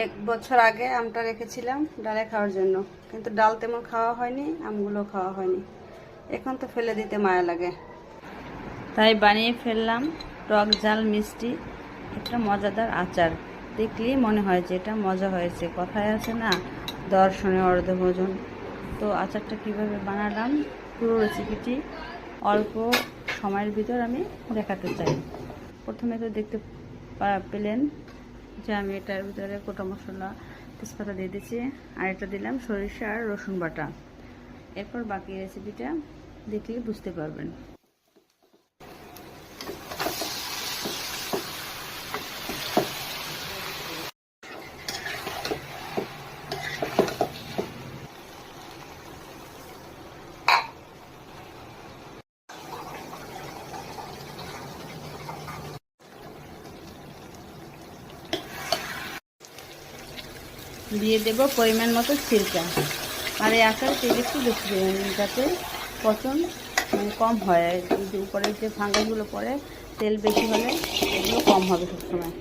1 বছর আগে আমটা রেখেছিলাম ডালে খাওয়ার জন্য, কিন্তু ডাল তেমন খাওয়া হয়নি, আমগুলো খাওয়া হয়নি। এখন তো ফেলে দিতে মায়া লাগে, তাই বানিয়ে ফেললাম টক ঝাল মিষ্টি একটা মজাদার আচার। দেখলেই মনে হয় যে এটা মজা হয়েছে। কথায় আছে না, দর্শনে অর্ধভোজন। তো আচারটা কিভাবে বানালাম পুরো রেসিপিটি অল্প সময়ের ভিতর আমি দেখাতে চাই। প্রথমে তো দেখতে পেলেন যে আমি এটার ভিতরে গোটা মশলা তেজপাতা দিয়ে দিচ্ছি, আর এটা দিলাম সরিষা আর রসুন বাটা। এরপর বাকি রেসিপিটা দেখলে বুঝতে পারবেন। দিয়ে দেব পরিমাণ মতো সিরকা। আর এই আচার তেল একটু বেশি দেবেন, যাতে পচন কম হয়। উপরে যে ফাঙ্গাসগুলো পড়ে, তেল বেশি হলে এগুলো কম হবে সবসময়।